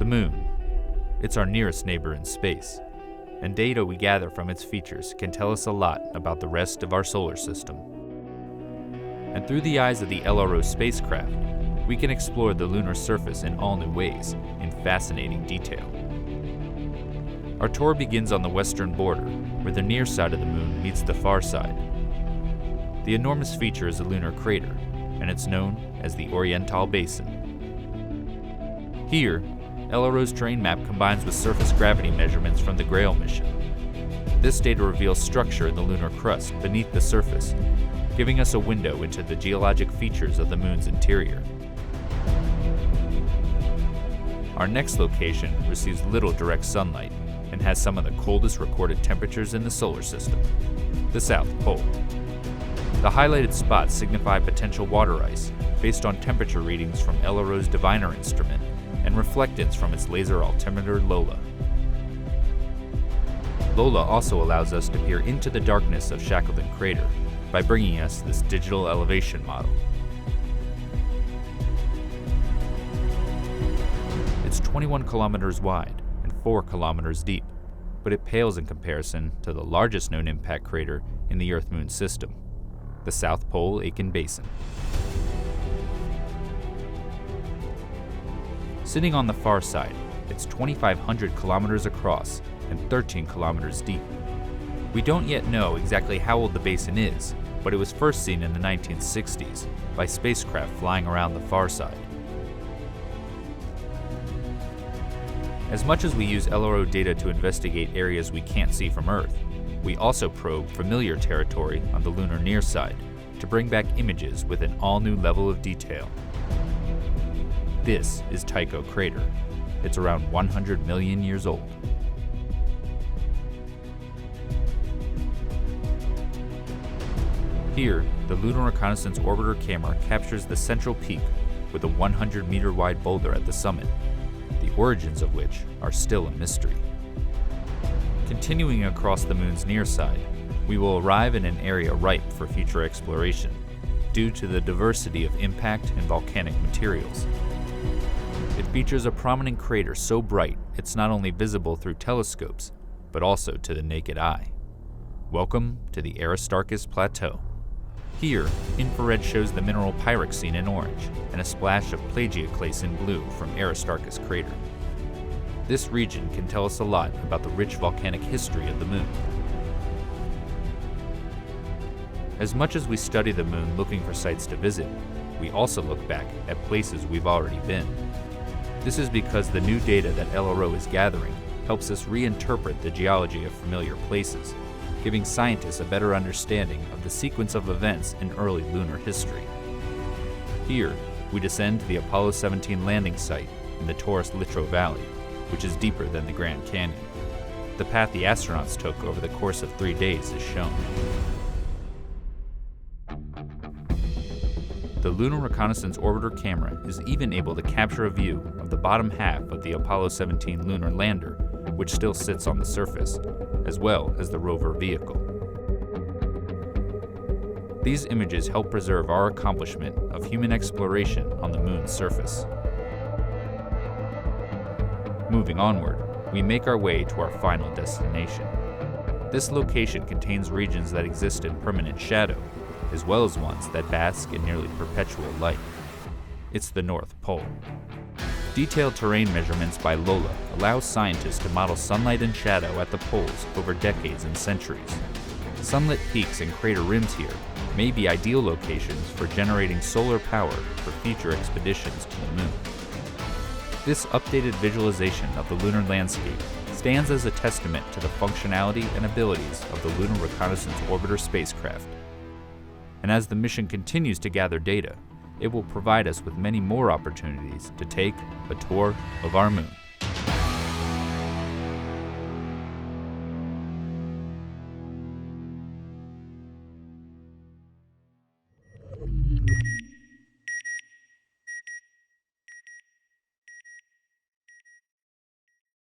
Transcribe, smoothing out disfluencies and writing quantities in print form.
The Moon. It's our nearest neighbor in space, and data we gather from its features can tell us a lot about the rest of our solar system. And through the eyes of the LRO spacecraft, we can explore the lunar surface in all new ways, in fascinating detail. Our tour begins on the western border, where the near side of the Moon meets the far side. The enormous feature is a lunar crater, and it's known as the Oriental Basin. Here, LRO's terrain map combines with surface gravity measurements from the Grail mission. This data reveals structure in the lunar crust beneath the surface, giving us a window into the geologic features of the Moon's interior. Our next location receives little direct sunlight and has some of the coldest recorded temperatures in the solar system, the South Pole. The highlighted spots signify potential water ice based on temperature readings from LRO's Diviner instrument and reflectance from its laser altimeter Lola. Lola also allows us to peer into the darkness of Shackleton Crater by bringing us this digital elevation model. It's 21 kilometers wide and 4 kilometers deep, but it pales in comparison to the largest known impact crater in the Earth-Moon system, the South Pole Aitken Basin. Sitting on the far side, it's 2,500 kilometers across and 13 kilometers deep. We don't yet know exactly how old the basin is, but it was first seen in the 1960s by spacecraft flying around the far side. As much as we use LRO data to investigate areas we can't see from Earth, we also probe familiar territory on the lunar near side to bring back images with an all-new level of detail. This is Tycho Crater. It's around 100 million years old. Here, the Lunar Reconnaissance Orbiter camera captures the central peak with a 100-meter wide boulder at the summit, the origins of which are still a mystery. Continuing across the Moon's near side, we will arrive in an area ripe for future exploration due to the diversity of impact and volcanic materials. It features a prominent crater so bright it's not only visible through telescopes, but also to the naked eye. Welcome to the Aristarchus Plateau. Here, infrared shows the mineral pyroxene in orange and a splash of plagioclase in blue from Aristarchus Crater. This region can tell us a lot about the rich volcanic history of the Moon. As much as we study the Moon looking for sites to visit, we also look back at places we've already been. This is because the new data that LRO is gathering helps us reinterpret the geology of familiar places, giving scientists a better understanding of the sequence of events in early lunar history. Here, we descend to the Apollo 17 landing site in the Taurus Littrow Valley, which is deeper than the Grand Canyon. The path the astronauts took over the course of 3 days is shown. The Lunar Reconnaissance Orbiter camera is even able to capture a view of the bottom half of the Apollo 17 lunar lander, which still sits on the surface, as well as the rover vehicle. These images help preserve our accomplishment of human exploration on the Moon's surface. Moving onward, we make our way to our final destination. This location contains regions that exist in permanent shadow, as well as ones that bask in nearly perpetual light. It's the North Pole. Detailed terrain measurements by Lola allow scientists to model sunlight and shadow at the poles over decades and centuries. Sunlit peaks and crater rims here may be ideal locations for generating solar power for future expeditions to the Moon. This updated visualization of the lunar landscape stands as a testament to the functionality and abilities of the Lunar Reconnaissance Orbiter spacecraft. And as the mission continues to gather data, it will provide us with many more opportunities to take a tour of our Moon.